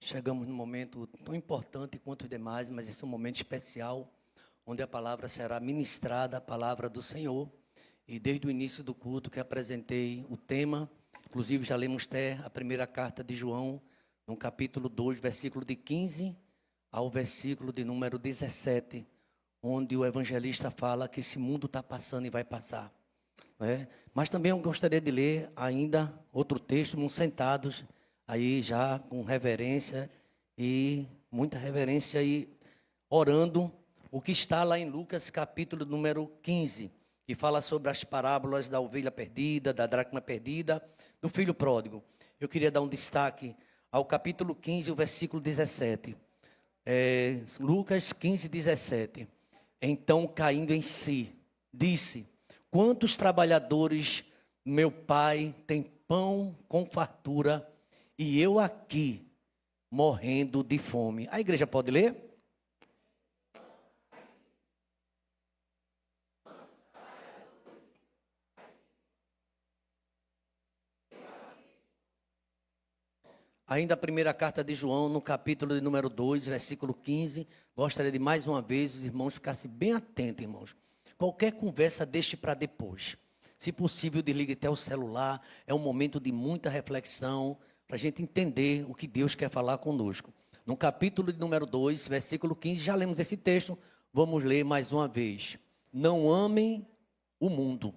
Chegamos num momento tão importante quanto os demais, mas esse é um momento especial, onde a palavra será ministrada, a palavra do Senhor. E desde o início do culto que apresentei o tema, inclusive já lemos até a primeira carta de João, no capítulo 2, versículo de 15 ao versículo de número 17, onde o evangelista fala que esse mundo está passando e vai passar. Mas também eu gostaria de ler ainda outro texto, uns sentados, aí já com reverência e muita reverência e orando o que está lá em Lucas capítulo número 15, que fala sobre as parábolas da ovelha perdida, da dracma perdida, do filho pródigo. Eu queria dar um destaque ao capítulo 15, o versículo 17. Lucas 15, 17. Então, caindo em si, disse: quantos trabalhadores meu pai tem pão com fartura e eu aqui morrendo de fome. A igreja pode ler? Ainda a primeira carta de João, no capítulo de número 2, versículo 15. Gostaria de mais uma vez os irmãos ficassem bem atentos, irmãos. Qualquer conversa deixe para depois. Se possível, desligue até o celular. É um momento de muita reflexão, para a gente entender o que Deus quer falar conosco. No capítulo de número 2, versículo 15, já lemos esse texto, vamos ler mais uma vez. Não amem o mundo,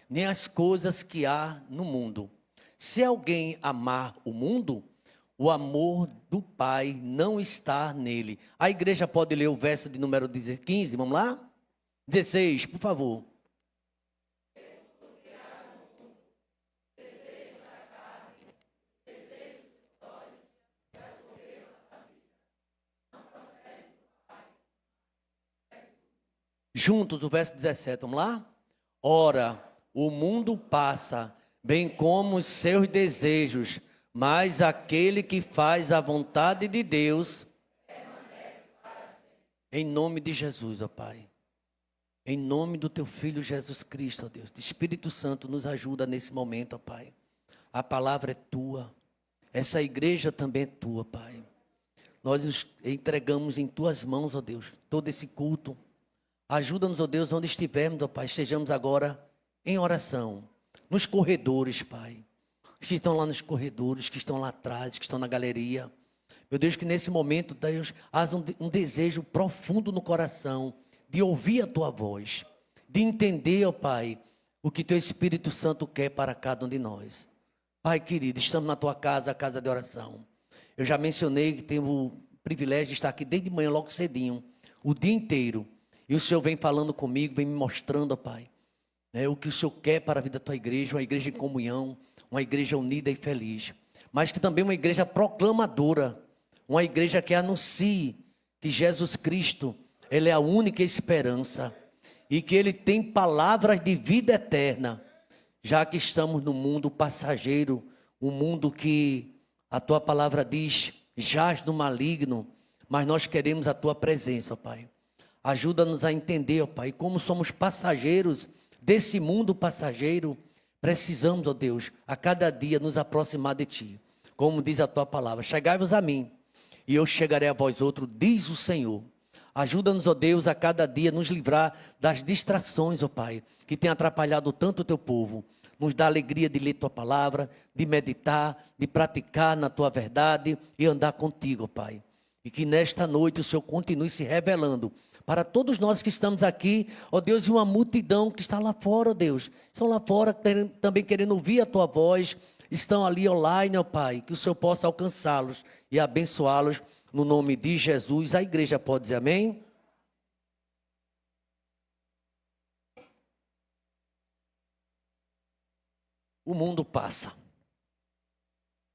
nem as coisas que há no mundo. Se alguém amar o mundo, o amor do Pai não está nele. A igreja pode ler o verso de número 15, vamos lá? 16, por favor. Juntos, o verso 17, vamos lá? Ora, o mundo passa, bem como os seus desejos, mas aquele que faz a vontade de Deus, em nome de Jesus, ó Pai, em nome do Teu Filho Jesus Cristo, ó Deus, Espírito Santo, nos ajuda nesse momento, ó Pai. A palavra é Tua, essa igreja também é Tua, Pai. Nós nos entregamos em Tuas mãos, ó Deus, todo esse culto. Ajuda-nos, ó Deus, onde estivermos, ó Pai, estejamos agora em oração, nos corredores, Pai. Os que estão lá nos corredores, que estão lá atrás, que estão na galeria. Meu Deus, que nesse momento, Deus, haja um desejo profundo no coração de ouvir a Tua voz, de entender, ó Pai, o que Teu Espírito Santo quer para cada um de nós. Pai querido, estamos na Tua casa, a casa de oração. Eu já mencionei que tenho o privilégio de estar aqui desde manhã, logo cedinho, o dia inteiro. E o Senhor vem falando comigo, vem me mostrando, ó Pai, o que o Senhor quer para a vida da Tua igreja, uma igreja em comunhão, uma igreja unida e feliz, mas que também uma igreja proclamadora, uma igreja que anuncie que Jesus Cristo, Ele é a única esperança e que Ele tem palavras de vida eterna, já que estamos no mundo passageiro, um mundo que a Tua palavra diz, jaz no maligno, mas nós queremos a Tua presença, ó Pai. Ajuda-nos a entender, ó Pai, como somos passageiros desse mundo passageiro. Precisamos, ó Deus, a cada dia nos aproximar de Ti. Como diz a Tua palavra, chegai-vos a mim, e eu chegarei a vós outro, diz o Senhor. Ajuda-nos, ó Deus, a cada dia nos livrar das distrações, ó Pai, que tem atrapalhado tanto o Teu povo. Nos dá alegria de ler Tua palavra, de meditar, de praticar na Tua verdade e andar contigo, ó Pai. E que nesta noite o Senhor continue se revelando para todos nós que estamos aqui, ó Deus, e uma multidão que está lá fora, ó Deus. Estão lá fora também querendo ouvir a Tua voz, estão ali online, ó Pai, que o Senhor possa alcançá-los e abençoá-los no nome de Jesus. A igreja pode dizer amém? O mundo passa.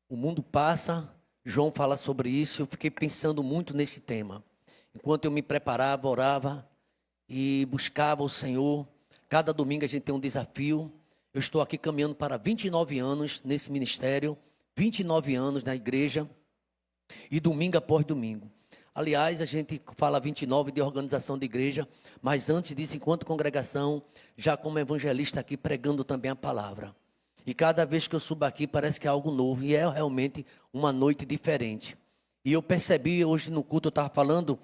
O mundo passa, João fala sobre isso, eu fiquei pensando muito nesse tema. Enquanto eu me preparava, orava e buscava o Senhor, cada domingo a gente tem um desafio. Eu estou aqui caminhando para 29 anos nesse ministério, 29 anos na igreja, e domingo após domingo. Aliás, a gente fala 29 de organização de igreja, mas antes disso, enquanto congregação, já como evangelista aqui pregando também a palavra. E cada vez que eu subo aqui parece que é algo novo, e é realmente uma noite diferente. E eu percebi, hoje no culto eu estava falando,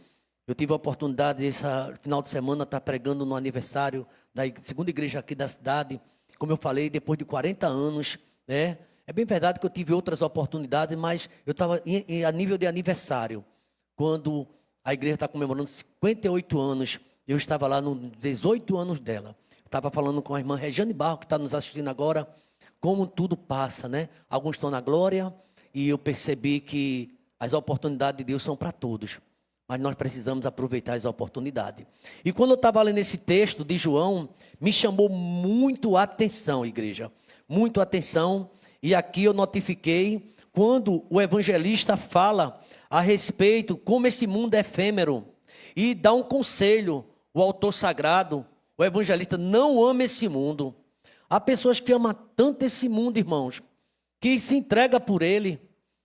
eu tive a oportunidade, esse final de semana, estar pregando no aniversário da segunda igreja aqui da cidade. Como eu falei, depois de 40 anos, né? É bem verdade que eu tive outras oportunidades, mas eu estava a nível de aniversário. Quando a igreja está comemorando 58 anos, eu estava lá nos 18 anos dela. Estava falando com a irmã Regiane Barro, que está nos assistindo agora, como tudo passa, né? Alguns estão na glória, e eu percebi que as oportunidades de Deus são para todos. Mas nós precisamos aproveitar as oportunidades. E quando eu estava lendo esse texto de João, me chamou muito a atenção, igreja. Muito a atenção. E aqui eu notifiquei, quando o evangelista fala a respeito como esse mundo é efêmero. E dá um conselho, o autor sagrado, o evangelista, não ama esse mundo. Há pessoas que amam tanto esse mundo, irmãos, que se entrega por ele,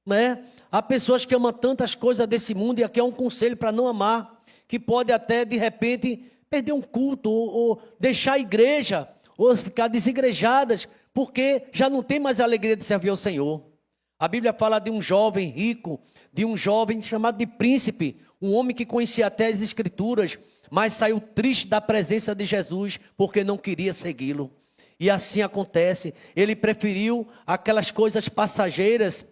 né? Há pessoas que amam tantas coisas desse mundo, e aqui é um conselho para não amar, que pode até, de repente, perder um culto, ou deixar a igreja, ou ficar desigrejadas, porque já não tem mais a alegria de servir ao Senhor. A Bíblia fala de um jovem rico, de um jovem chamado de príncipe, um homem que conhecia até as Escrituras, mas saiu triste da presença de Jesus, porque não queria segui-lo. E assim acontece, ele preferiu aquelas coisas passageiras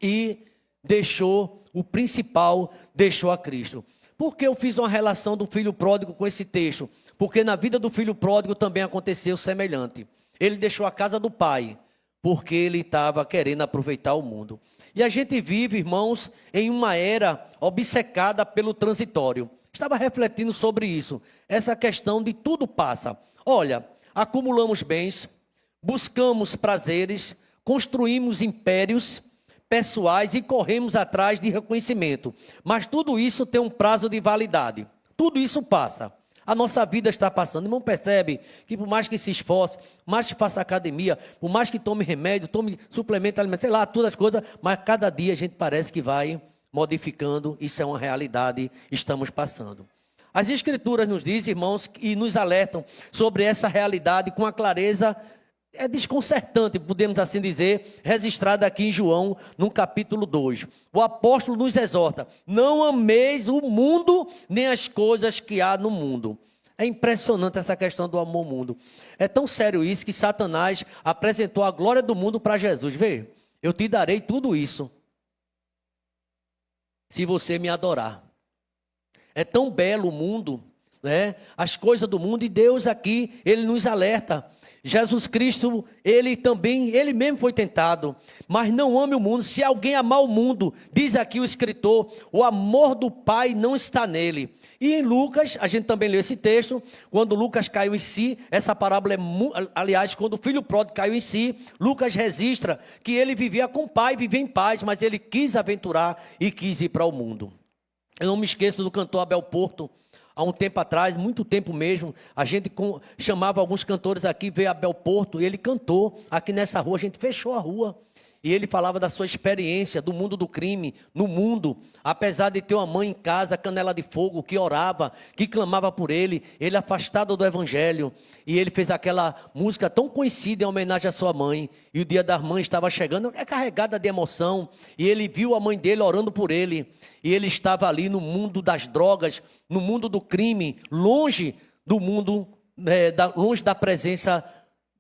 e deixou o principal, deixou a Cristo. Por que eu fiz uma relação do filho pródigo com esse texto? Porque na vida do filho pródigo também aconteceu semelhante. Ele deixou a casa do pai, porque ele estava querendo aproveitar o mundo. E a gente vive, irmãos, em uma era obcecada pelo transitório. Estava refletindo sobre isso, essa questão de tudo passa. Olha, acumulamos bens, buscamos prazeres, construímos impérios pessoais e corremos atrás de reconhecimento. Mas tudo isso tem um prazo de validade. Tudo isso passa. A nossa vida está passando. Irmão, percebe que por mais que se esforce, por mais que faça academia, por mais que tome remédio, tome suplemento alimentar, sei lá, todas as coisas, mas cada dia a gente parece que vai modificando. Isso é uma realidade, estamos passando. As Escrituras nos dizem, irmãos, e nos alertam sobre essa realidade com a clareza desconcertante, podemos assim dizer, registrada aqui em João, no capítulo 2. O apóstolo nos exorta: não ameis o mundo, nem as coisas que há no mundo. É impressionante essa questão do amor ao mundo. É tão sério isso que Satanás apresentou a glória do mundo para Jesus. Vê, eu te darei tudo isso, se você me adorar. É tão belo o mundo, né? As coisas do mundo, e Deus aqui, Ele nos alerta. Jesus Cristo, ele mesmo foi tentado, mas não ame o mundo. Se alguém amar o mundo, diz aqui o escritor, o amor do Pai não está nele. E em Lucas, a gente também leu esse texto, quando Lucas caiu em si, essa parábola aliás, quando o filho pródigo caiu em si, Lucas registra que ele vivia com o Pai, vivia em paz, mas ele quis aventurar e quis ir para o mundo. Eu não me esqueço do cantor Abel Porto. Há um tempo atrás, muito tempo mesmo, a gente chamava alguns cantores aqui, veio Abel Porto, e ele cantou aqui nessa rua, a gente fechou a rua. E ele falava da sua experiência, do mundo do crime, no mundo. Apesar de ter uma mãe em casa, canela de fogo, que orava, que clamava por ele afastado do evangelho. E ele fez aquela música tão conhecida em homenagem à sua mãe. E o dia das mães estava chegando, carregada de emoção. E ele viu a mãe dele orando por ele. E ele estava ali no mundo das drogas, no mundo do crime, longe do mundo, longe da presença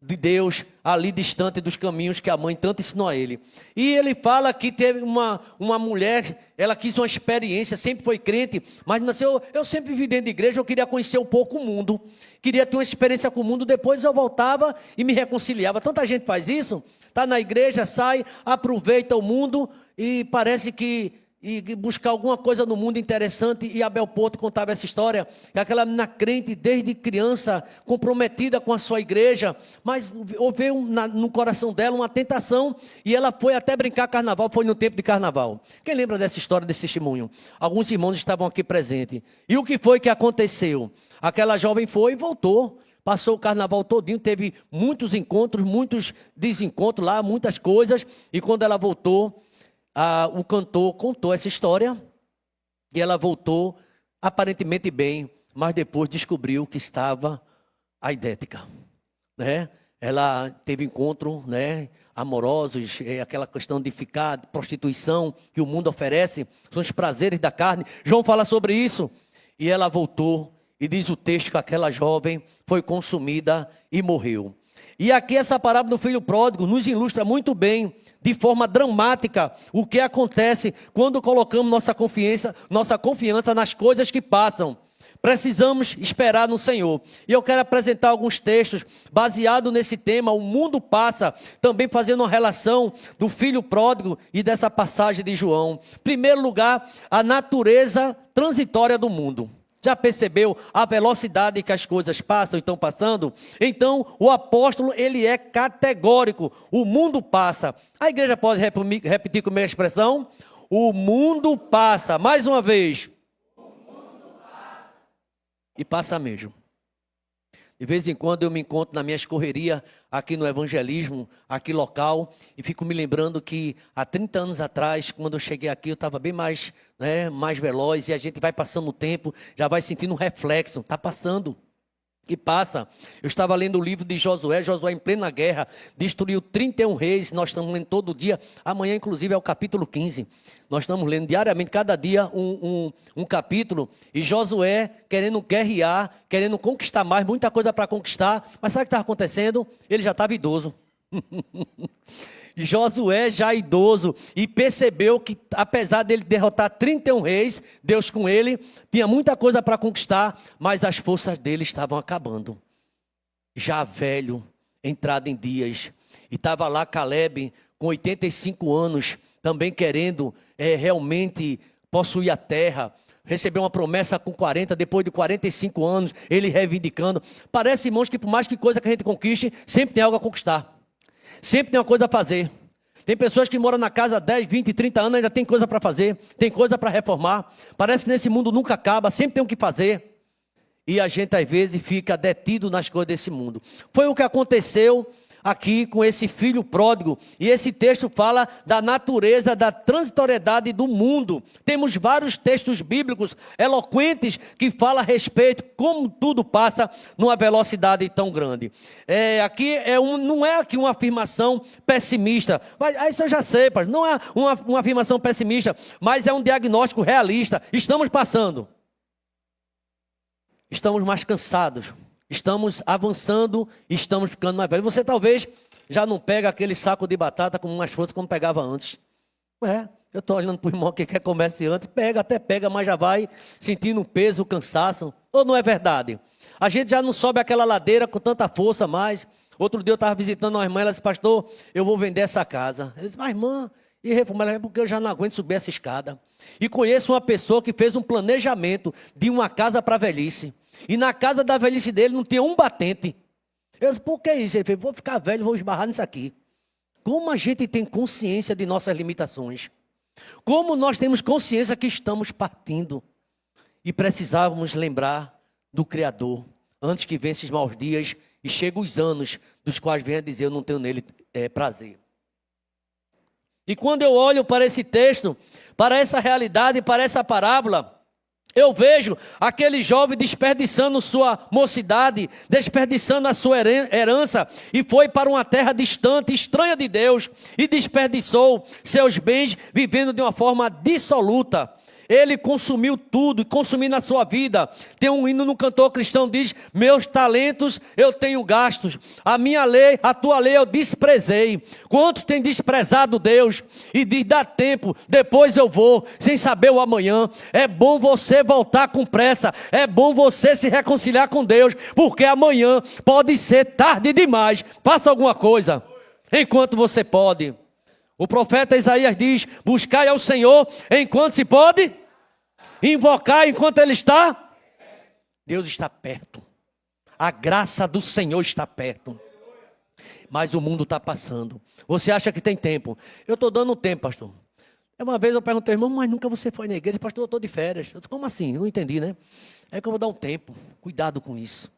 de Deus, ali distante dos caminhos que a mãe tanto ensinou a ele. E ele fala que teve uma mulher, ela quis uma experiência, sempre foi crente, mas eu sempre vivi dentro de igreja, eu queria conhecer um pouco o mundo, queria ter uma experiência com o mundo, depois eu voltava e me reconciliava. Tanta gente faz isso, está na igreja, sai, aproveita o mundo e parece que buscar alguma coisa no mundo interessante. E Abel Porto contava essa história, que aquela menina crente desde criança, comprometida com a sua igreja, mas houve no coração dela uma tentação, e ela foi até brincar carnaval, foi no tempo de carnaval. Quem lembra dessa história, desse testemunho? Alguns irmãos estavam aqui presentes. E o que foi que aconteceu? Aquela jovem foi e voltou, passou o carnaval todinho, teve muitos encontros, muitos desencontros lá, muitas coisas, e quando ela voltou, o cantor contou essa história e ela voltou aparentemente bem, mas depois descobriu que estava aidética, né? Ela teve encontro, né? amorosos, aquela questão de ficar, prostituição que o mundo oferece, são os prazeres da carne. João fala sobre isso. E ela voltou, e diz o texto que aquela jovem foi consumida e morreu. E aqui essa parábola do filho pródigo nos ilustra muito bem, de forma dramática, o que acontece quando colocamos nossa confiança nas coisas que passam. Precisamos esperar no Senhor. E eu quero apresentar alguns textos baseados nesse tema. O mundo passa, também fazendo uma relação do filho pródigo e dessa passagem de João. Em primeiro lugar, a natureza transitória do mundo. Já percebeu a velocidade que as coisas passam e estão passando? Então, o apóstolo, ele é categórico. O mundo passa. A igreja pode repetir comigo a expressão? O mundo passa. Mais uma vez. E passa mesmo. De vez em quando eu me encontro na minha correria aqui no evangelismo, aqui local, e fico me lembrando que há 30 anos atrás, quando eu cheguei aqui, eu estava bem mais, mais veloz, e a gente vai passando o tempo, já vai sentindo um reflexo, está passando. E passa. Eu estava lendo o livro de Josué em plena guerra, destruiu 31 reis, nós estamos lendo todo dia, amanhã inclusive é o capítulo 15, nós estamos lendo diariamente, cada dia um capítulo, e Josué querendo guerrear, querendo conquistar mais, muita coisa para conquistar, mas sabe o que estava acontecendo? Ele já estava idoso. Josué já idoso, e percebeu que apesar dele derrotar 31 reis, Deus com ele, tinha muita coisa para conquistar, mas as forças dele estavam acabando. Já velho, entrado em dias, e estava lá Caleb com 85 anos, também querendo realmente possuir a terra, recebeu uma promessa com 40, depois de 45 anos, ele reivindicando. Parece, irmãos, que por mais que coisa que a gente conquiste, sempre tem algo a conquistar. Sempre tem uma coisa a fazer. Tem pessoas que moram na casa há 10, 20, 30 anos, ainda tem coisa para fazer, tem coisa para reformar. Parece que nesse mundo nunca acaba, sempre tem o que fazer. E a gente às vezes fica detido nas coisas desse mundo. Foi o que aconteceu aqui com esse filho pródigo. E esse texto fala da natureza, da transitoriedade do mundo. Temos vários textos bíblicos eloquentes que falam a respeito como tudo passa numa velocidade tão grande. Aqui não é aqui uma afirmação pessimista, mas isso eu já sei, não é uma afirmação pessimista, mas é um diagnóstico realista. Estamos passando. Estamos mais cansados. Estamos avançando e estamos ficando mais velhos. Você talvez já não pega aquele saco de batata com mais força como pegava antes. Eu estou olhando para o irmão que quer comerciante, até pega, mas já vai sentindo o peso, o cansaço. Ou não é verdade? A gente já não sobe aquela ladeira com tanta força mais. Outro dia eu estava visitando uma irmã, ela disse, pastor, eu vou vender essa casa. Eu disse, mas irmã, e reformar? Ela disse, porque eu já não aguento subir essa escada. E conheço uma pessoa que fez um planejamento de uma casa para a velhice. E na casa da velhice dele não tinha um batente. Eu disse, por que isso? Ele falou, vou ficar velho, vou esbarrar nisso aqui. Como a gente tem consciência de nossas limitações. Como nós temos consciência que estamos partindo. E precisávamos lembrar do Criador. Antes que venham esses maus dias e cheguem os anos dos quais venha dizer, eu não tenho nele prazer. E quando eu olho para esse texto, para essa realidade, para essa parábola, eu vejo aquele jovem desperdiçando sua mocidade, desperdiçando a sua herança, e foi para uma terra distante, estranha de Deus, e desperdiçou seus bens, vivendo de uma forma dissoluta. Ele consumiu tudo, e consumindo a sua vida. Tem um hino no cantor cristão que diz, meus talentos eu tenho gastos, a minha lei, a tua lei eu desprezei. Quantos têm desprezado Deus? E diz, dá tempo, depois eu vou, sem saber o amanhã. É bom você voltar com pressa, é bom você se reconciliar com Deus, porque amanhã pode ser tarde demais. Faça alguma coisa, enquanto você pode. O profeta Isaías diz, buscai ao Senhor enquanto se pode, invocar enquanto Ele está. Deus está perto, a graça do Senhor está perto, mas o mundo está passando. Você acha que tem tempo? Eu estou dando tempo, pastor. Uma vez eu perguntei, irmão, mas nunca você foi na igreja? Pastor, eu estou de férias. Eu disse, como assim? Eu não entendi, né? É que eu vou dar um tempo. Cuidado com isso.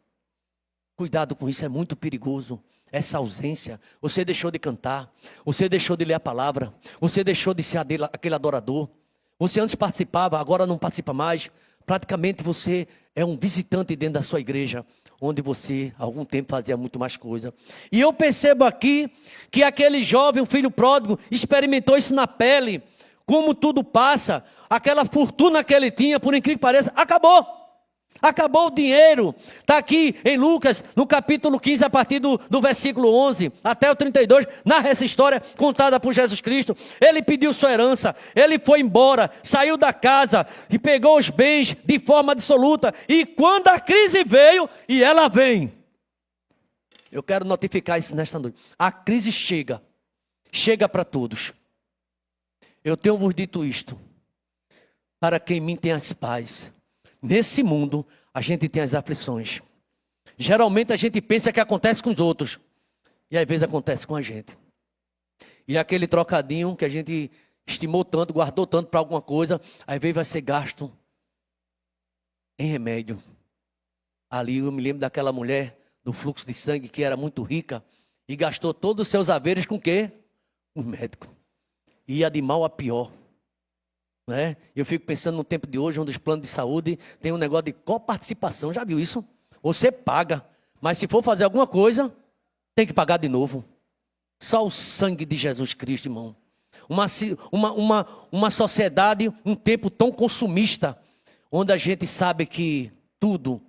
Cuidado com isso, é muito perigoso. Essa ausência, você deixou de cantar, você deixou de ler a palavra, você deixou de ser aquele adorador. Você antes participava, agora não participa mais. Praticamente você é um visitante dentro da sua igreja, onde você, há algum tempo, fazia muito mais coisa. E eu percebo aqui que aquele jovem, o filho pródigo, experimentou isso na pele, como tudo passa, aquela fortuna que ele tinha, por incrível que pareça, acabou. Acabou o dinheiro. Está aqui em Lucas, no capítulo 15, a partir do versículo 11 até o 32, narra essa história contada por Jesus Cristo. Ele pediu sua herança, ele foi embora, saiu da casa e pegou os bens de forma absoluta. E quando a crise veio, e ela vem, eu quero notificar isso nesta noite. A crise chega para todos. Eu tenho vos dito isto, para quem em mim tem as paz. Nesse mundo, a gente tem as aflições. Geralmente a gente pensa que acontece com os outros. E às vezes acontece com a gente. E aquele trocadinho que a gente estimou tanto, guardou tanto para alguma coisa, às vezes vai ser gasto em remédio. Ali eu me lembro daquela mulher do fluxo de sangue que era muito rica e gastou todos os seus haveres com o quê? Com o médico. Ia de mal a pior. Né? Eu fico pensando no tempo de hoje, onde os planos de saúde tem um negócio de coparticipação. Já viu isso? Você paga, mas se for fazer alguma coisa, tem que pagar de novo. Só o sangue de Jesus Cristo, irmão. Uma sociedade, um tempo tão consumista, onde a gente sabe que tudo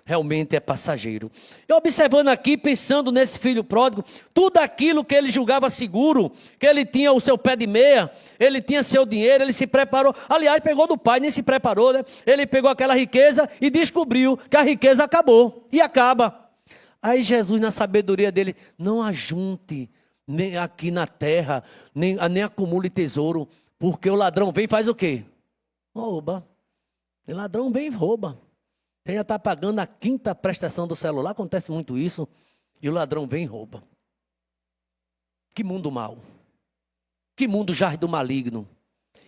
realmente é passageiro. Eu observando aqui, pensando nesse filho pródigo, tudo aquilo que ele julgava seguro, que ele tinha o seu pé de meia, ele tinha seu dinheiro, ele se preparou. Aliás, pegou do pai, nem se preparou, né? Ele pegou aquela riqueza e descobriu que a riqueza acabou. E acaba. Aí Jesus, na sabedoria dele, não ajunte nem aqui na terra, nem acumule tesouro, porque o ladrão vem e faz o quê? Rouba. O ladrão vem e rouba. Você já está pagando a 5ª prestação do celular, acontece muito isso, e o ladrão vem e rouba. Que mundo mau. Que mundo jaz do maligno.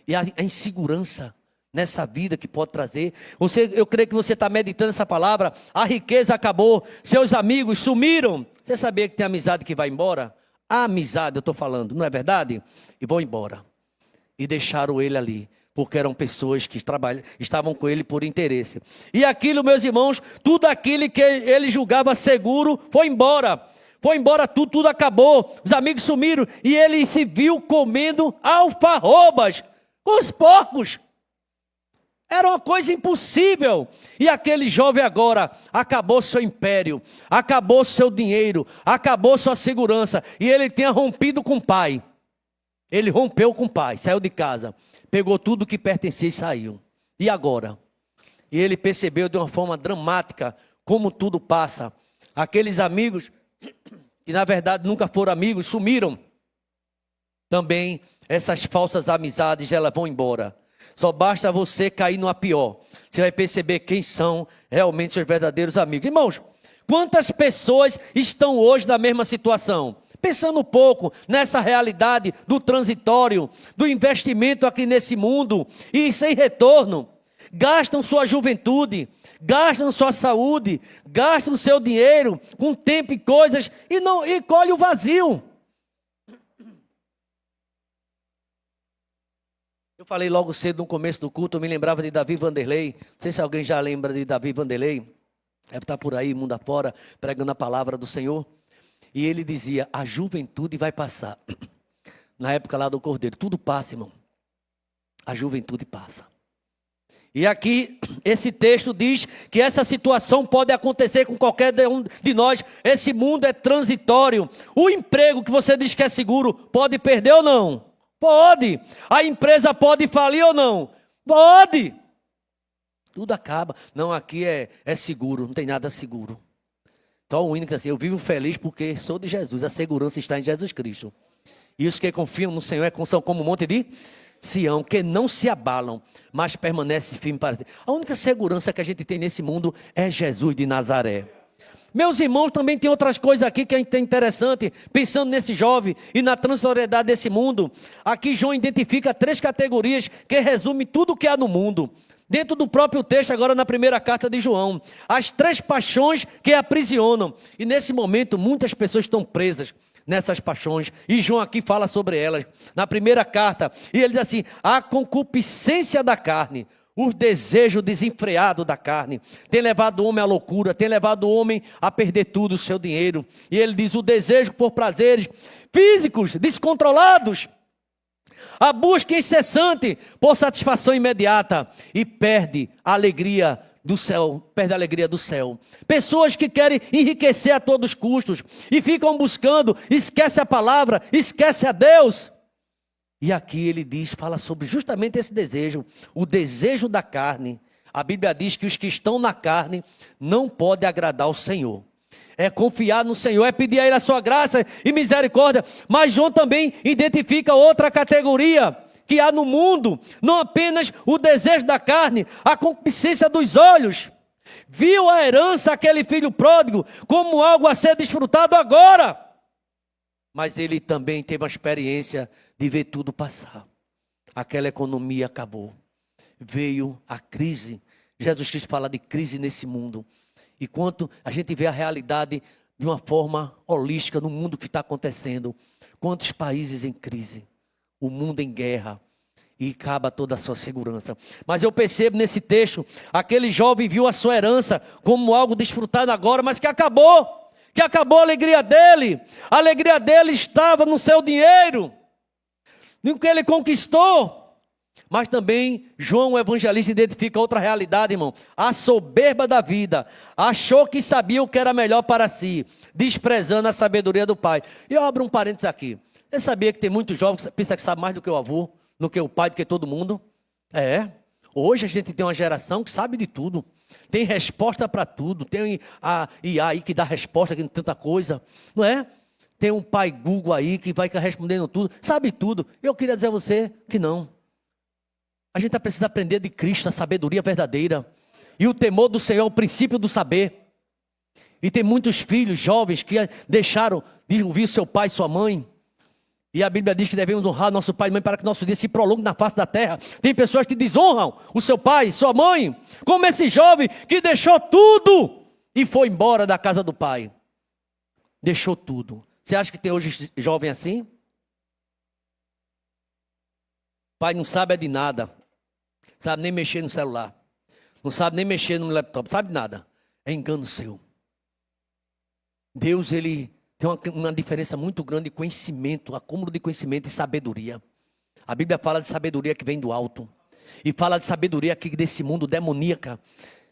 E a insegurança nessa vida que pode trazer. Eu creio que você está meditando essa palavra, a riqueza acabou, seus amigos sumiram. Você sabia que tem amizade que vai embora? A amizade, eu estou falando, não é verdade? E vão embora. E deixaram ele ali. Porque eram pessoas que estavam com ele por interesse. E aquilo, meus irmãos, tudo aquilo que ele julgava seguro, foi embora. Foi embora tudo acabou. Os amigos sumiram e ele se viu comendo alfarrobas com os porcos. Era uma coisa impossível. E aquele jovem agora acabou seu império, acabou seu dinheiro, acabou sua segurança. E ele tinha rompido com o pai. Ele rompeu com o pai, saiu de casa. Pegou tudo que pertencia e saiu. E agora? E ele percebeu de uma forma dramática como tudo passa. Aqueles amigos, que na verdade nunca foram amigos, sumiram. Também essas falsas amizades, elas vão embora. Só basta você cair numa pior. Você vai perceber quem são realmente seus verdadeiros amigos. Irmãos, quantas pessoas estão hoje na mesma situação? Pensando um pouco nessa realidade do transitório, do investimento aqui nesse mundo e sem retorno. Gastam sua juventude, gastam sua saúde, gastam seu dinheiro com tempo e coisas e colhe o vazio. Eu falei logo cedo no começo do culto, eu me lembrava de Davi Vanderlei. Não sei se alguém já lembra de Davi Vanderlei. Deve estar por aí, mundo afora, pregando a palavra do Senhor. E ele dizia, a juventude vai passar. Na época lá do Cordeiro, tudo passa, irmão. A juventude passa. E aqui, esse texto diz que essa situação pode acontecer com qualquer um de nós. Esse mundo é transitório. O emprego que você diz que é seguro, pode perder ou não? Pode. A empresa pode falir ou não? Pode. Tudo acaba. Não, aqui é seguro, não tem nada seguro. Então o único assim, eu vivo feliz porque sou de Jesus, a segurança está em Jesus Cristo. E os que confiam no Senhor são como um monte de Sião, que não se abalam, mas permanecem firmes para sempre. A única segurança que a gente tem nesse mundo é Jesus de Nazaré. Meus irmãos, também tem outras coisas aqui que é interessante, pensando nesse jovem e na transitoriedade desse mundo. Aqui João identifica 3 categorias que resumem tudo o que há no mundo. Dentro do próprio texto, agora na primeira carta de João, as 3 paixões que aprisionam. E nesse momento, muitas pessoas estão presas nessas paixões. E João aqui fala sobre elas, na primeira carta. E ele diz assim, a concupiscência da carne, O desejo desenfreado da carne tem levado o homem à loucura, tem levado o homem a perder tudo, o seu dinheiro. E ele diz, o desejo por prazeres físicos, descontrolados, a busca incessante por satisfação imediata e perde a alegria do céu, perde a alegria do céu. Pessoas que querem enriquecer a todos os custos e ficam buscando, esquece a palavra, esquece a Deus. E aqui ele diz, fala sobre justamente esse desejo, o desejo da carne. A Bíblia diz que os que estão na carne não podem agradar o Senhor. É confiar no Senhor, é pedir a Ele a sua graça e misericórdia. Mas João também identifica outra categoria que há no mundo, não apenas o desejo da carne, a concupiscência dos olhos. Viu a herança, aquele filho pródigo, como algo a ser desfrutado agora. Mas ele também teve uma experiência de ver tudo passar. Aquela economia acabou. Veio a crise. Jesus Cristo fala de crise nesse mundo. E quanto a gente vê a realidade de uma forma holística no mundo que está acontecendo. Quantos países em crise. O mundo em guerra. E acaba toda a sua segurança. Mas eu percebo nesse texto, aquele jovem viu a sua herança como algo desfrutado agora, mas que acabou. Que acabou a alegria dele. A alegria dele estava no seu dinheiro. No que ele conquistou. Mas também João, o evangelista, identifica outra realidade, irmão. A soberba da vida. Achou que sabia o que era melhor para si, desprezando a sabedoria do pai. E eu abro um parênteses aqui. Você sabia que tem muitos jovens que pensam que sabem mais do que o avô, do que o pai, do que todo mundo? É. Hoje a gente tem uma geração que sabe de tudo. Tem resposta para tudo. Tem a IA aí que dá resposta, que não tem tanta coisa. Não é? Tem um pai Google aí que vai respondendo tudo. Sabe tudo. Eu queria dizer a você que não. A gente precisa aprender de Cristo, a sabedoria verdadeira. E o temor do Senhor é o princípio do saber. E tem muitos filhos jovens que deixaram de ouvir seu pai e sua mãe. E a Bíblia diz que devemos honrar nosso pai e mãe para que nosso dia se prolongue na face da terra. Tem pessoas que desonram o seu pai e sua mãe. Como esse jovem que deixou tudo e foi embora da casa do pai. Deixou tudo. Você acha que tem hoje jovem assim? Pai não sabe de nada. Sabe nem mexer no celular. Não sabe nem mexer no laptop. Sabe nada. É engano seu. Deus, ele tem uma diferença muito grande de conhecimento, acúmulo de conhecimento e sabedoria. A Bíblia fala de sabedoria que vem do alto. E fala de sabedoria aqui desse mundo demoníaca.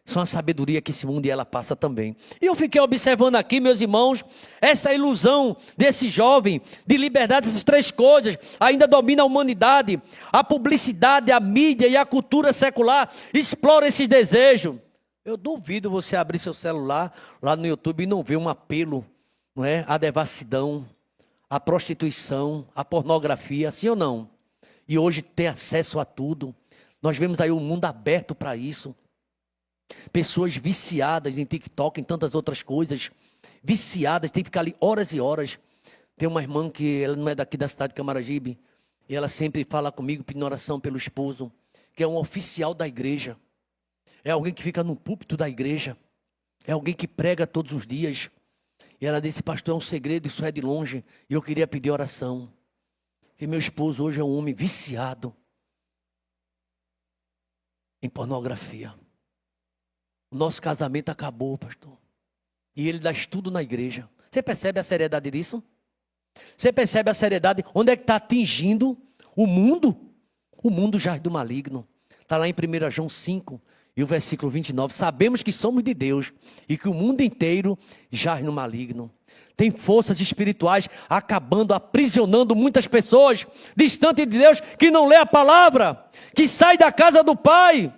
São a sabedoria que esse mundo e ela passa também. E eu fiquei observando aqui, meus irmãos, essa ilusão desse jovem de liberdade, essas três coisas ainda domina a humanidade. A publicidade, a mídia e a cultura secular exploram esses desejos. Eu duvido você abrir seu celular lá no YouTube e não ver um apelo, não é? A devassidão, a prostituição, a pornografia, sim ou não? E hoje ter acesso a tudo. Nós vemos aí o mundo aberto para isso. Pessoas viciadas em TikTok, em tantas outras coisas. Viciadas, tem que ficar ali horas e horas. Tem uma irmã que ela não é daqui da cidade de Camaragibe. E ela sempre fala comigo pedindo oração pelo esposo. Que é um oficial da igreja. É alguém que fica no púlpito da igreja. É alguém que prega todos os dias. E ela disse, pastor, é um segredo, isso é de longe. E eu queria pedir oração. E meu esposo hoje é um homem viciado em pornografia. O nosso casamento acabou, pastor. E ele dá estudo na igreja. Você percebe a seriedade disso? Você percebe a seriedade? Onde é que está atingindo o mundo? O mundo jaz do maligno. Está lá em 1 João 5 e o versículo 29. Sabemos que somos de Deus e que o mundo inteiro jaz no maligno. Tem forças espirituais acabando, aprisionando muitas pessoas distantes de Deus, que não lê a palavra, que sai da casa do Pai.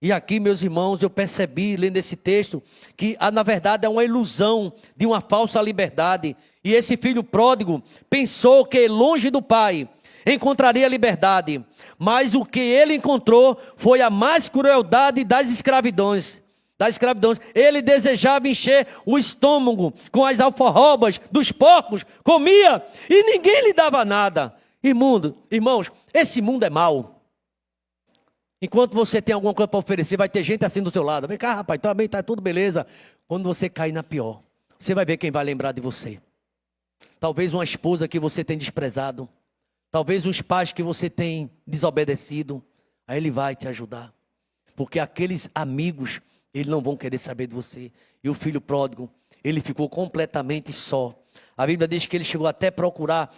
E aqui, meus irmãos, eu percebi, lendo esse texto, que na verdade é uma ilusão de uma falsa liberdade. E esse filho pródigo pensou que longe do pai encontraria liberdade. Mas o que ele encontrou foi a mais crueldade das escravidões. Ele desejava encher o estômago com as alfarrobas dos porcos, comia e ninguém lhe dava nada. Irmãos, esse mundo é mau. Enquanto você tem alguma coisa para oferecer, vai ter gente assim do seu lado. Vem cá, rapaz, também está tudo beleza. Quando você cair na pior, você vai ver quem vai lembrar de você. Talvez uma esposa que você tem desprezado. Talvez uns pais que você tem desobedecido. Aí ele vai te ajudar. Porque aqueles amigos, eles não vão querer saber de você. E o filho pródigo, ele ficou completamente só. A Bíblia diz que ele chegou até a procurar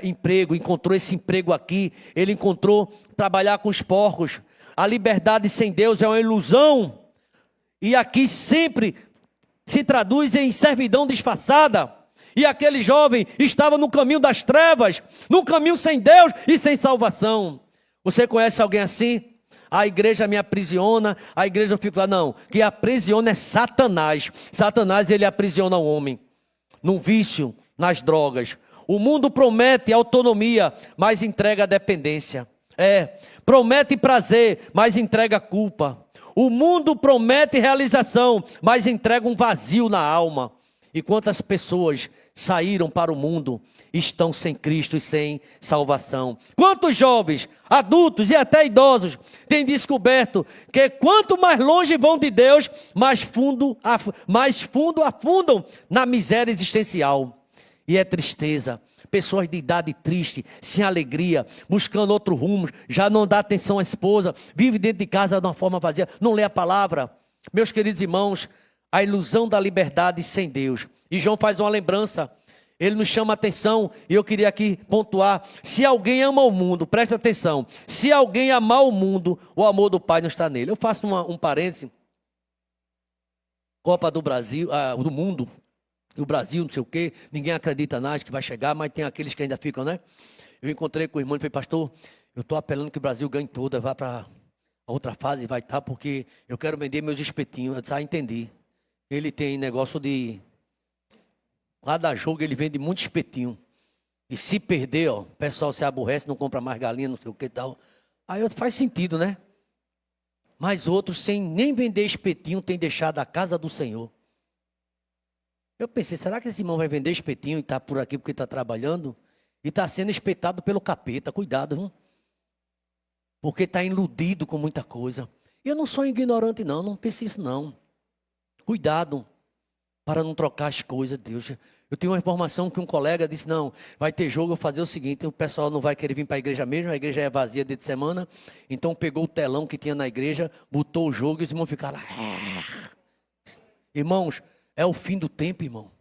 emprego, encontrou esse emprego aqui. Ele encontrou trabalhar com os porcos. A liberdade sem Deus é uma ilusão. E aqui sempre se traduz em servidão disfarçada. E aquele jovem estava no caminho das trevas, no caminho sem Deus e sem salvação. Você conhece alguém assim? A igreja me aprisiona, a igreja fica lá. Não, que aprisiona é Satanás. Satanás, ele aprisiona o homem num vício, nas drogas. O mundo promete autonomia, mas entrega dependência. Promete prazer, mas entrega culpa. O mundo promete realização, mas entrega um vazio na alma. E quantas pessoas saíram para o mundo, estão sem Cristo e sem salvação? Quantos jovens, adultos e até idosos têm descoberto que quanto mais longe vão de Deus, mais fundo afundam na miséria existencial. E é tristeza. Pessoas de idade triste, sem alegria, buscando outro rumo, já não dá atenção à esposa, vive dentro de casa de uma forma vazia, não lê a palavra. Meus queridos irmãos, a ilusão da liberdade sem Deus. E João faz uma lembrança, ele nos chama a atenção, e eu queria aqui pontuar: se alguém ama o mundo, presta atenção, se alguém amar o mundo, o amor do Pai não está nele. Eu faço um parêntese. Copa do Brasil, do mundo, e o Brasil, não sei o quê, ninguém acredita nada que vai chegar, mas tem aqueles que ainda ficam, né? Eu encontrei com o irmão e falei: pastor, eu estou apelando que o Brasil ganhe toda, vá para a outra fase, vai estar, porque eu quero vender meus espetinhos. Eu disse: entendi. Ele tem negócio de... Cada jogo ele vende muito espetinho. E se perder, o pessoal se aborrece, não compra mais galinha, não sei o que e tal. Aí faz sentido, né? Mas outros, sem nem vender espetinho, têm deixado a casa do Senhor. Eu pensei: será que esse irmão vai vender espetinho e está por aqui porque está trabalhando? E está sendo espetado pelo capeta. Cuidado, viu? Porque está iludido com muita coisa. Eu não sou ignorante, não pense isso, não. Cuidado para não trocar as coisas, Deus. Eu tenho uma informação que um colega disse: não, vai ter jogo, eu vou fazer o seguinte, o pessoal não vai querer vir para a igreja mesmo, a igreja é vazia dia de semana, então pegou o telão que tinha na igreja, botou o jogo e os irmãos ficaram lá. Irmãos, é o fim do tempo, irmão.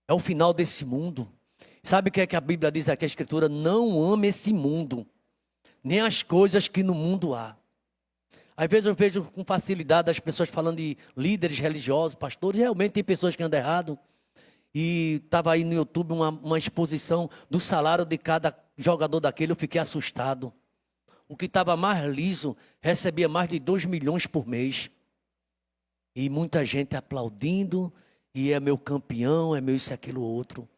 É o final desse mundo. Sabe o que é que a Bíblia diz aqui, a Escritura? Não ame esse mundo, nem as coisas que no mundo há. Às vezes eu vejo com facilidade as pessoas falando de líderes religiosos, pastores. Realmente tem pessoas que andam errado. E estava aí no YouTube uma exposição do salário de cada jogador daquele. Eu fiquei assustado. O que estava mais liso recebia mais de 2 milhões por mês. E muita gente aplaudindo. E é meu campeão, é meu isso e aquilo outro.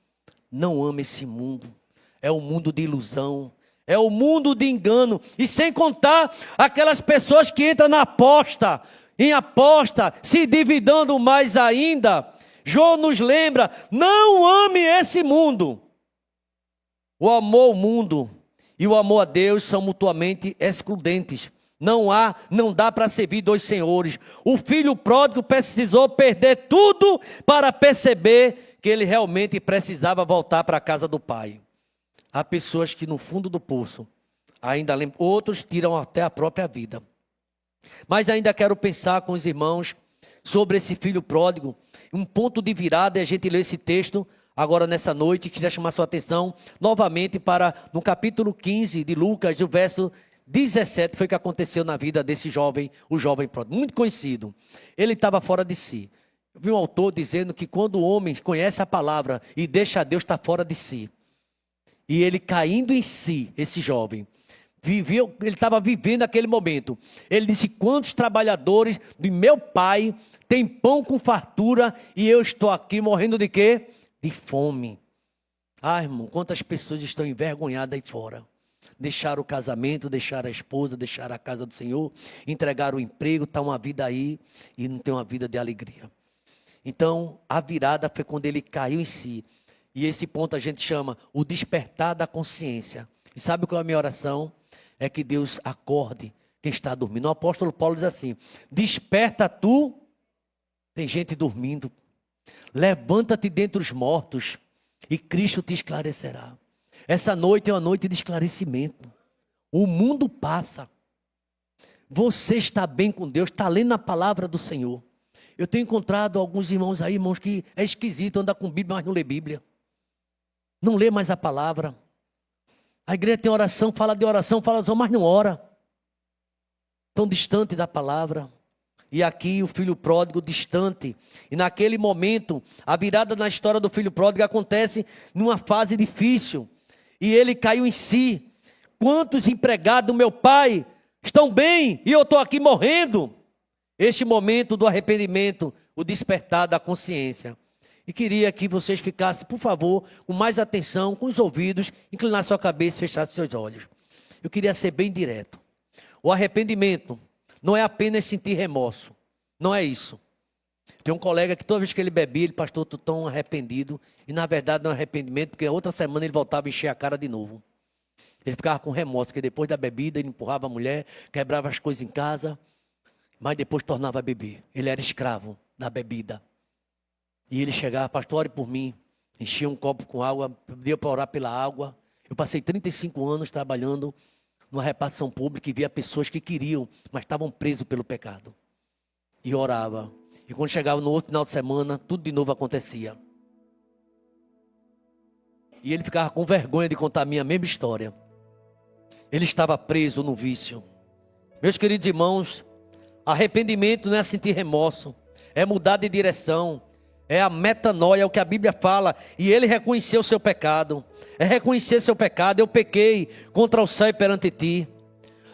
Não ama esse mundo. É um mundo de ilusão. É o mundo de engano. E sem contar aquelas pessoas que entram na aposta, em aposta, se dividando mais ainda. João nos lembra: não ame esse mundo. O amor ao mundo e o amor a Deus são mutuamente excludentes. Não dá para servir dois senhores. O filho pródigo precisou perder tudo para perceber que ele realmente precisava voltar para a casa do pai. Há pessoas que no fundo do poço ainda lembram, outros tiram até a própria vida. Mas ainda quero pensar com os irmãos sobre esse filho pródigo. Um ponto de virada é a gente ler esse texto agora nessa noite. Queria chamar sua atenção novamente para no capítulo 15 de Lucas, o verso 17, foi o que aconteceu na vida desse jovem, o jovem pródigo, muito conhecido. Ele estava fora de si. Eu vi um autor dizendo que quando o homem conhece a palavra e deixa Deus, está fora de si. E ele caindo em si, esse jovem, ele estava vivendo aquele momento. Ele disse: quantos trabalhadores de meu pai têm pão com fartura e eu estou aqui morrendo de quê? De fome. Irmão, quantas pessoas estão envergonhadas aí fora. Deixaram o casamento, deixaram a esposa, deixaram a casa do Senhor, entregaram o emprego, está uma vida aí e não tem uma vida de alegria. Então, a virada foi quando ele caiu em si. E esse ponto a gente chama o despertar da consciência. E sabe qual é a minha oração? É que Deus acorde quem está dormindo. O apóstolo Paulo diz assim: desperta tu, tem gente dormindo. Levanta-te dentre os mortos e Cristo te esclarecerá. Essa noite é uma noite de esclarecimento. O mundo passa. Você está bem com Deus, está lendo a palavra do Senhor. Eu tenho encontrado alguns irmãos aí, irmãos, que é esquisito, anda com Bíblia, mas não lê Bíblia. Não lê mais a palavra. A igreja tem oração, fala de oração, mas não ora. Tão distante da palavra. E aqui o filho pródigo distante. E naquele momento, a virada na história do filho pródigo acontece numa fase difícil. E ele caiu em si. Quantos empregados do meu pai estão bem e eu estou aqui morrendo? Este momento do arrependimento, o despertar da consciência. E queria que vocês ficassem, por favor, com mais atenção, com os ouvidos, inclinar sua cabeça e fechar seus olhos. Eu queria ser bem direto. O arrependimento não é apenas sentir remorso. Não é isso. Tem um colega que toda vez que ele bebia, ele, pastor, estou tão arrependido. E na verdade não é arrependimento, porque outra semana ele voltava a encher a cara de novo. Ele ficava com remorso, porque depois da bebida ele empurrava a mulher, quebrava as coisas em casa, mas depois tornava a beber. Ele era escravo da bebida. E ele chegava, pastor, ore por mim. Enchia um copo com água, pedia para orar pela água. Eu passei 35 anos trabalhando numa repartição pública e via pessoas que queriam, mas estavam presos pelo pecado. E orava. E quando chegava no outro final de semana, tudo de novo acontecia. E ele ficava com vergonha de contar a minha mesma história. Ele estava preso no vício. Meus queridos irmãos, arrependimento não é sentir remorso, é mudar de direção, é a metanoia, é o que a Bíblia fala. E ele reconheceu o seu pecado, é reconhecer seu pecado. Eu pequei contra o céu e perante ti.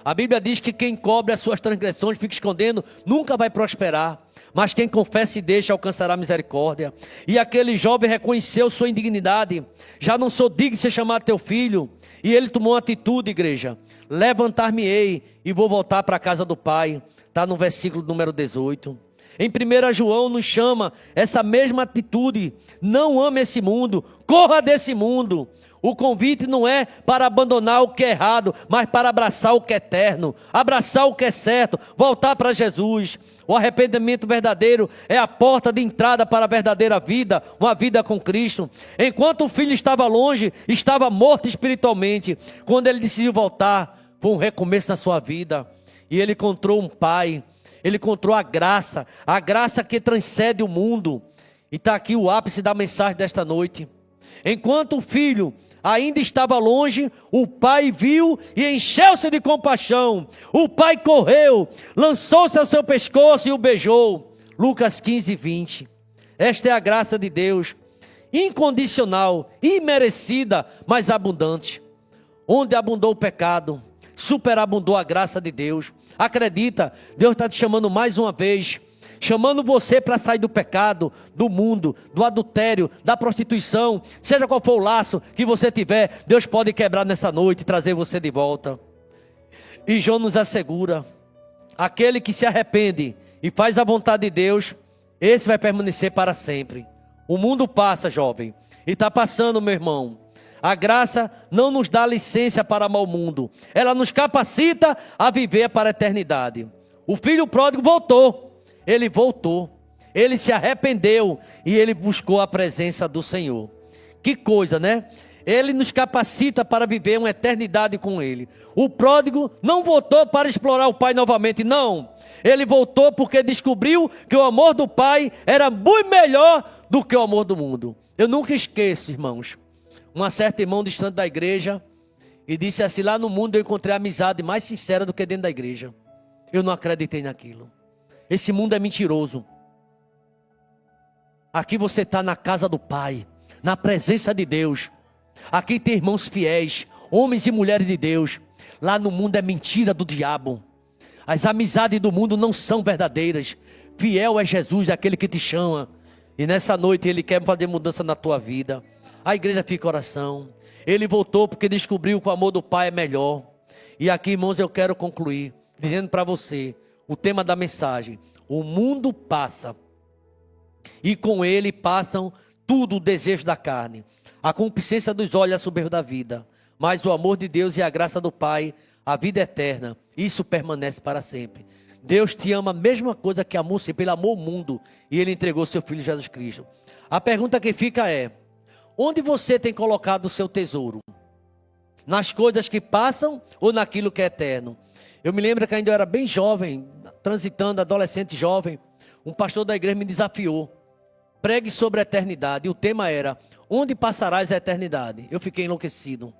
A Bíblia diz que quem cobre as suas transgressões, fica escondendo, nunca vai prosperar. Mas quem confessa e deixa alcançará misericórdia. E aquele jovem reconheceu sua indignidade. Já não sou digno de ser chamado teu filho. E ele tomou uma atitude, igreja. Levantar-me-ei e vou voltar para a casa do pai. Está no versículo número 18. Em 1 João nos chama essa mesma atitude. Não ame esse mundo, corra desse mundo. O convite não é para abandonar o que é errado, mas para abraçar o que é eterno, abraçar o que é certo, voltar para Jesus. O arrependimento verdadeiro é a porta de entrada para a verdadeira vida, uma vida com Cristo. Enquanto o filho estava longe, estava morto espiritualmente. Quando ele decidiu voltar, foi um recomeço na sua vida. E ele encontrou um pai, ele encontrou a graça que transcende o mundo. E está aqui o ápice da mensagem desta noite. Enquanto o filho ainda estava longe, o pai viu e encheu-se de compaixão. O pai correu, lançou-se ao seu pescoço e o beijou. Lucas 15, 20. Esta é a graça de Deus, incondicional, imerecida, mas abundante. Onde abundou o pecado, superabundou a graça de Deus. Acredita, Deus está te chamando mais uma vez, chamando você para sair do pecado, do mundo, do adultério, da prostituição. Seja qual for o laço que você tiver, Deus pode quebrar nessa noite e trazer você de volta. E João nos assegura, aquele que se arrepende e faz a vontade de Deus, esse vai permanecer para sempre. O mundo passa, jovem, e está passando, meu irmão. A graça não nos dá licença para amar o mundo, ela nos capacita a viver para a eternidade. O filho pródigo voltou, ele se arrependeu e ele buscou a presença do Senhor. Que coisa, né? Ele nos capacita para viver uma eternidade com ele. O pródigo não voltou para explorar o pai novamente, não. Ele voltou porque descobriu que o amor do pai era muito melhor do que o amor do mundo. Eu nunca esqueço, irmãos, uma certa irmã distante da igreja e disse assim: lá no mundo eu encontrei a amizade mais sincera do que dentro da igreja. Eu não acreditei naquilo. Esse mundo é mentiroso. Aqui você está na casa do Pai, na presença de Deus. Aqui tem irmãos fiéis, homens e mulheres de Deus. Lá no mundo é mentira do diabo. As amizades do mundo não são verdadeiras. Fiel é Jesus, aquele que te chama. E nessa noite ele quer fazer mudança na tua vida. A igreja fica em oração. Ele voltou porque descobriu que o amor do Pai é melhor. E aqui, irmãos, eu quero concluir dizendo para você o tema da mensagem: o mundo passa, e com ele passam tudo o desejo da carne, a concupiscência dos olhos e a soberba da vida. Mas o amor de Deus e a graça do Pai, a vida eterna, isso permanece para sempre. Deus te ama a mesma coisa que amou sempre. Ele amou o mundo e ele entregou seu Filho Jesus Cristo. A pergunta que fica é: onde você tem colocado o seu tesouro? nas coisas que passam ou naquilo que é eterno. Eu me lembro que ainda eu era bem jovem, transitando, adolescente jovem, um pastor da igreja me desafiou: pregue sobre a eternidade. E o tema era: onde passarás a eternidade? Eu fiquei enlouquecido.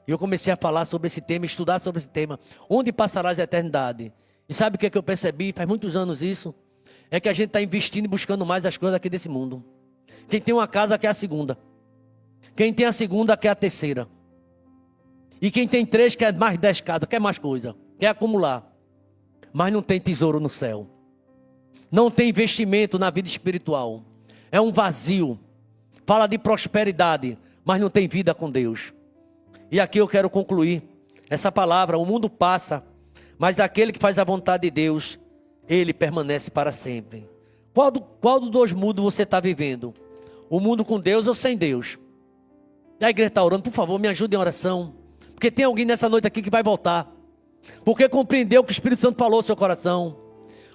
E eu comecei a falar sobre esse tema, estudar sobre esse tema: onde passarás a eternidade? E sabe o que é que eu percebi? Faz muitos anos isso. É que a gente está investindo e buscando mais as coisas aqui desse mundo. Quem tem uma casa quer a segunda. Quem tem a segunda quer a terceira. E quem tem 3 quer mais 10 casas, quer mais coisa, quer acumular. Mas não tem tesouro no céu. Não tem investimento na vida espiritual. É um vazio. Fala de prosperidade, mas não tem vida com Deus. E aqui eu quero concluir essa palavra: o mundo passa, mas aquele que faz a vontade de Deus, ele permanece para sempre. Qual dos dois mundos você está vivendo? O mundo com Deus ou sem Deus? E a igreja está orando. Por favor, me ajude em oração. Porque tem alguém nessa noite aqui que vai voltar. Porque compreendeu o que o Espírito Santo falou no seu coração.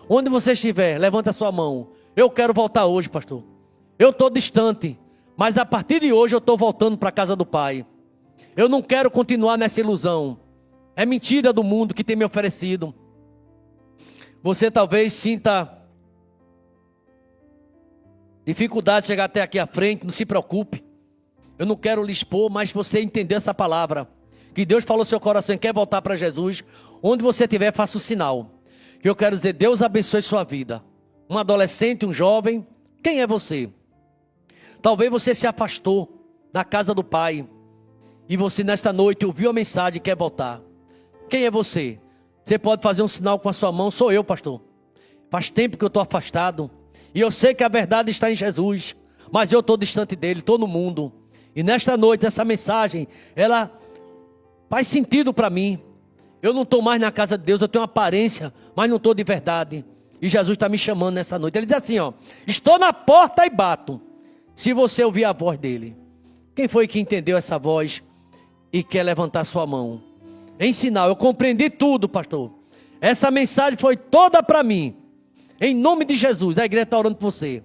Onde você estiver, levanta a sua mão. Eu quero voltar hoje, pastor. Eu estou distante, mas a partir de hoje eu estou voltando para a casa do Pai. Eu não quero continuar nessa ilusão. É mentira do mundo que tem me oferecido. Você talvez sinta dificuldade de chegar até aqui à frente. Não se preocupe. Eu não quero lhe expor, mas você entender essa palavra. Que Deus falou no seu coração e quer voltar para Jesus. Onde você estiver, faça o sinal. Que eu quero dizer: Deus abençoe sua vida. Um adolescente, um jovem. Quem é você? Talvez você se afastou da casa do Pai. E você nesta noite ouviu a mensagem e quer voltar. Quem é você? Você pode fazer um sinal com a sua mão. Sou eu, pastor. Faz tempo que eu estou afastado. E eu sei que a verdade está em Jesus. Mas eu estou distante dele, estou no mundo. E nesta noite, essa mensagem, ela faz sentido para mim. Eu não estou mais na casa de Deus, eu tenho uma aparência, mas não estou de verdade. E Jesus está me chamando nessa noite. Ele diz assim, ó: estou na porta e bato. Se você ouvir a voz dele. Quem foi que entendeu essa voz e quer levantar sua mão? Em sinal, eu compreendi tudo, pastor. Essa mensagem foi toda para mim. Em nome de Jesus, a igreja está orando por você.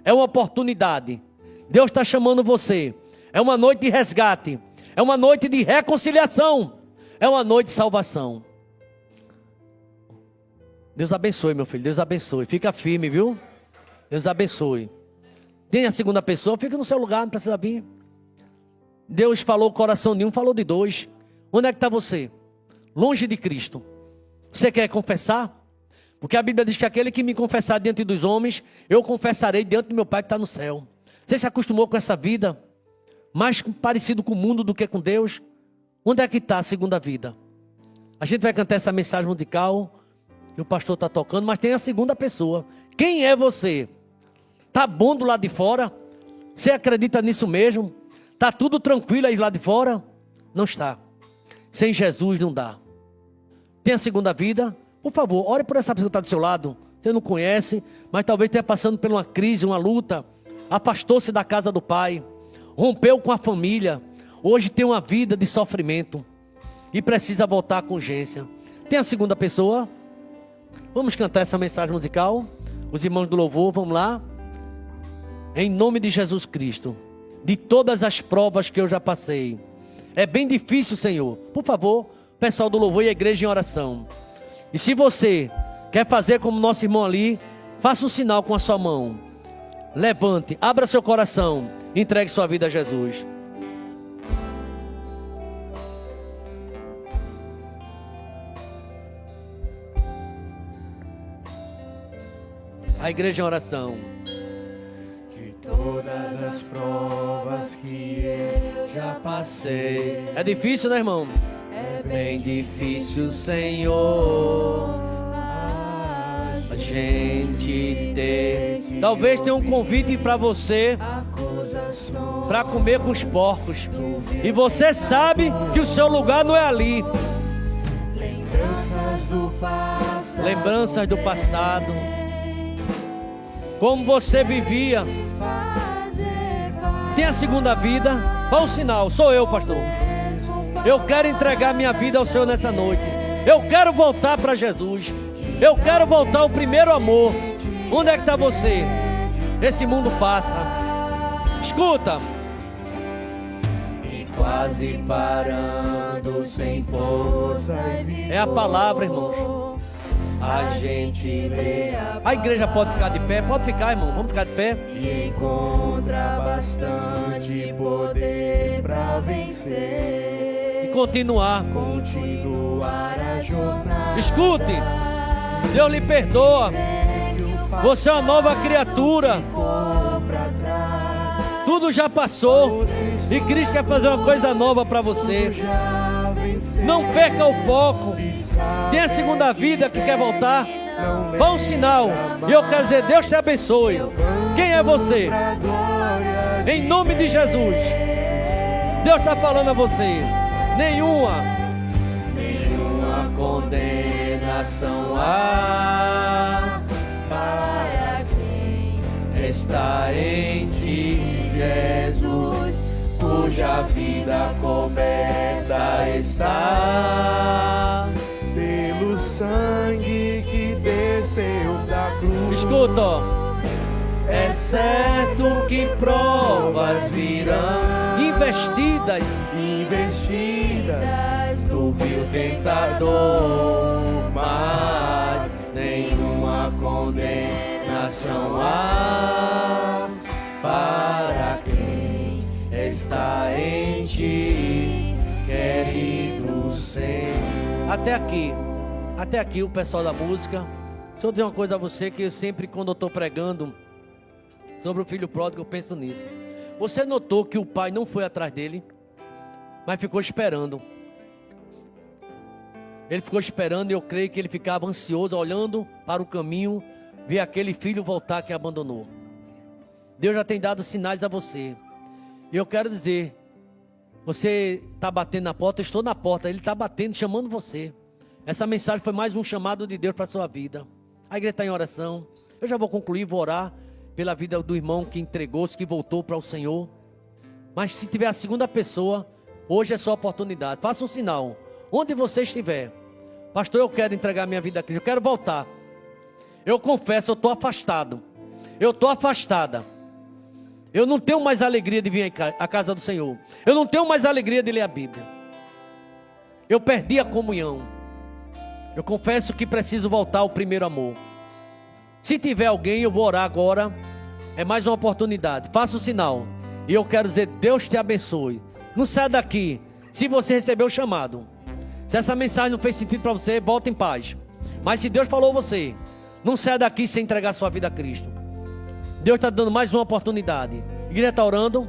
É uma oportunidade. Deus está chamando você. É uma noite de resgate. É uma noite de reconciliação. É uma noite de salvação. Deus abençoe, meu filho. Deus abençoe. Fica firme, viu? Deus abençoe. Tem a segunda pessoa, fica no seu lugar, não precisa vir. Deus falou o coração de um, falou de dois. Onde é que está você? Longe de Cristo. Você quer confessar? Porque a Bíblia diz que aquele que me confessar diante dos homens, eu confessarei diante do meu Pai que está no céu. Você se acostumou com essa vida? Mais parecido com o mundo do que com Deus? Onde é que está a segunda vida? A gente vai cantar essa mensagem musical, e o pastor está tocando, mas tem a segunda pessoa. Quem é você? Está bom do lado de fora? Você acredita nisso mesmo? Está tudo tranquilo aí lá de fora? Não está. Sem Jesus não dá. Tem a segunda vida? Por favor, ore por essa pessoa que está do seu lado. Você não conhece, mas talvez esteja passando por uma crise, uma luta. Afastou-se da casa do Pai. Rompeu com a família. Hoje tem uma vida de sofrimento. E precisa voltar com urgência. Tem a segunda pessoa? Vamos cantar essa mensagem musical? Os irmãos do louvor, vamos lá? Em nome de Jesus Cristo. De todas as provas que eu já passei. É bem difícil, Senhor. Por favor, pessoal do louvor e a igreja em oração. E se você quer fazer como nosso irmão ali, faça um sinal com a sua mão. Levante, abra seu coração, entregue sua vida a Jesus. A igreja em oração. De todas as provas que eu já passei. É difícil, né, irmão? É bem difícil, Senhor, A gente ter. Talvez tenha um convite para você para comer com os porcos. E você sabe que o seu lugar não é ali. Lembranças do passado. Como você vivia. Tem a segunda vida. Qual o sinal? Sou eu, pastor. Eu quero entregar minha vida ao Senhor nessa noite. Eu quero voltar para Jesus. Eu quero voltar ao primeiro amor. Onde é que está você? Esse mundo passa. Escuta. e quase parando, sem força e vigor. É a palavra, irmãos. A gente lê A igreja pode ficar de pé? Pode ficar, irmão. Vamos ficar de pé. e encontra bastante poder pra vencer. E continuar. Continuar a jornada. Escute. Deus lhe perdoa. Você é uma nova criatura. Tudo já passou. E Cristo quer fazer uma coisa nova para você. Não perca o foco. Tem a segunda vida que quer voltar. Vá um sinal. E eu quero dizer, Deus te abençoe. Quem é você? Em nome de Jesus. Deus está falando a você. Nenhuma Condenação há para quem está em ti, Jesus, cuja vida coberta está pelo sangue que desceu da cruz. Escuta, ó. É certo que provas virão, investidas do vil tentador, mas nenhuma condenação há para quem está em ti, querido Senhor. Até aqui o pessoal da música. Deixa eu dizer uma coisa a você, que eu sempre, quando eu estou pregando sobre o filho pródigo, eu penso nisso. Você notou que o pai não foi atrás dele, mas ficou esperando. Ele ficou esperando e eu creio que ele ficava ansioso, olhando para o caminho, ver aquele filho voltar que abandonou. Deus já tem dado sinais a você. E eu quero dizer, você está batendo na porta, eu estou na porta, ele está batendo, chamando você. Essa mensagem foi mais um chamado de Deus para a sua vida. A igreja está em oração. Eu já vou concluir, vou orar pela vida do irmão que entregou-se, que voltou para o Senhor. Mas se tiver a segunda pessoa, hoje é sua oportunidade. Faça um sinal, onde você estiver. Pastor, eu quero entregar minha vida a Cristo, eu quero voltar. Eu confesso, eu estou afastado. Eu estou afastada. Eu não tenho mais alegria de vir à casa do Senhor. Eu não tenho mais alegria de ler a Bíblia. Eu perdi a comunhão. Eu confesso que preciso voltar ao primeiro amor. Se tiver alguém, eu vou orar agora. É mais uma oportunidade. Faça o sinal. E eu quero dizer, Deus te abençoe. Não saia daqui se você recebeu o chamado. Se essa mensagem não fez sentido para você, volta em paz. Mas se Deus falou você, não saia daqui sem entregar sua vida a Cristo. Deus está dando mais uma oportunidade. A igreja está orando,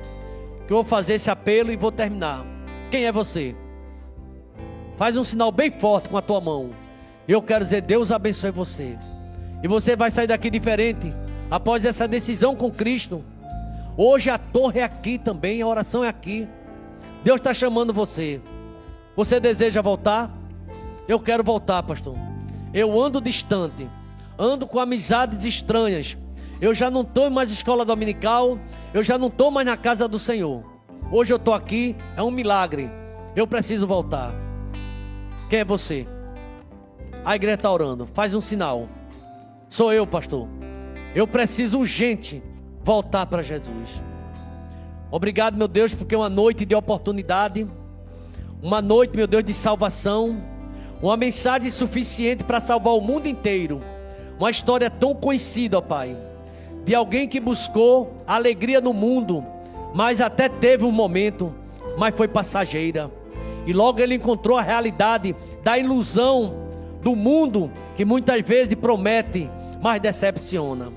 que eu vou fazer esse apelo e vou terminar. Quem é você? Faz um sinal bem forte com a tua mão. Eu quero dizer, Deus abençoe você. E você vai sair daqui diferente, após essa decisão com Cristo. Hoje a torre é aqui também, a oração é aqui. Deus está chamando você. Você deseja voltar? Eu quero voltar, pastor. Eu ando distante, ando com amizades estranhas. Eu já não estou mais na escola dominical, eu já não estou mais na casa do Senhor. Hoje eu estou aqui, é um milagre. Eu preciso voltar. Quem é você? A igreja está orando, faz um sinal. Sou eu, pastor. Eu preciso urgente voltar para Jesus. Obrigado, meu Deus, porque é uma noite de oportunidade. Uma noite, meu Deus, de salvação. Uma mensagem suficiente para salvar o mundo inteiro. Uma história tão conhecida, ó Pai, de alguém que buscou alegria no mundo, mas até teve um momento, mas foi passageira. E logo ele encontrou a realidade da ilusão do mundo, que muitas vezes promete, mas decepciona.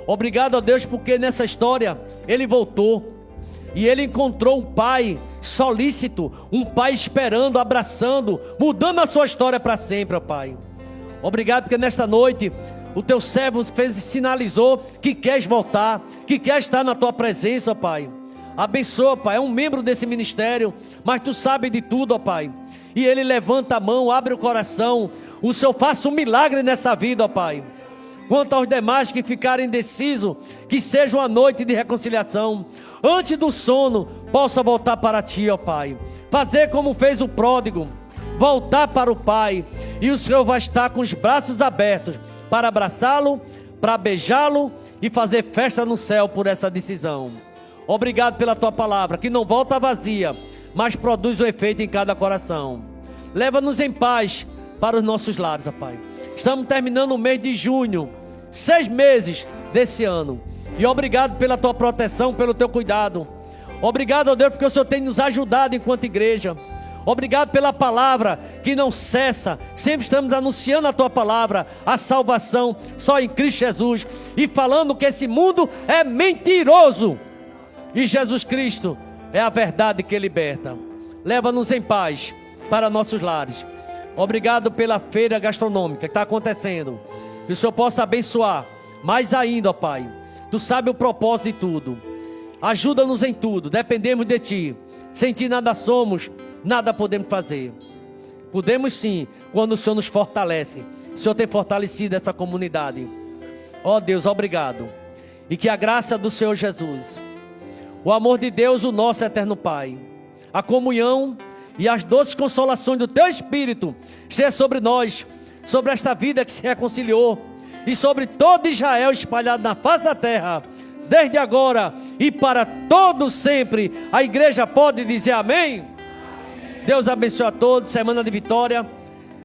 Obrigado a Deus, porque nessa história ele voltou e ele encontrou um pai solícito, um pai esperando, abraçando, mudando a sua história para sempre, ó Pai. Obrigado porque nesta noite o teu servo sinalizou que queres voltar, que quer estar na tua presença, ó Pai. Abençoa, Pai, é um membro desse ministério, mas tu sabes de tudo, ó Pai. E ele levanta a mão, abre o coração. O Senhor faça um milagre nessa vida, ó Pai. Quanto aos demais que ficarem indecisos, que seja uma noite de reconciliação. Antes do sono, possa voltar para ti, ó Pai. Fazer como fez o pródigo, voltar para o Pai. E o Senhor vai estar com os braços abertos para abraçá-lo, para beijá-lo e fazer festa no céu por essa decisão. Obrigado pela tua palavra, que não volta vazia, mas produz o efeito em cada coração. Leva-nos em paz para os nossos lares, ó Pai. Estamos terminando o mês de junho, 6 meses desse ano. E obrigado pela tua proteção, pelo teu cuidado. Obrigado, ó Deus, porque o Senhor tem nos ajudado enquanto igreja. Obrigado pela palavra que não cessa. Sempre estamos anunciando a tua palavra, a salvação só em Cristo Jesus. E falando que esse mundo é mentiroso. E Jesus Cristo é a verdade que liberta. Leva-nos em paz para nossos lares. Obrigado pela feira gastronômica que está acontecendo. Que o Senhor possa abençoar mais ainda, ó Pai. Tu sabe o propósito de tudo. Ajuda-nos em tudo. Dependemos de Ti. Sem Ti nada somos, nada podemos fazer. Podemos sim, quando o Senhor nos fortalece. O Senhor tem fortalecido essa comunidade. Ó Deus, obrigado. E que a graça do Senhor Jesus, o amor de Deus, o nosso eterno Pai, a comunhão e as doces consolações do Teu Espírito seja sobre nós, sobre esta vida que se reconciliou e sobre todo Israel espalhado na face da terra, desde agora e para todo sempre. A igreja pode dizer amém? Deus abençoe a todos, semana de vitória.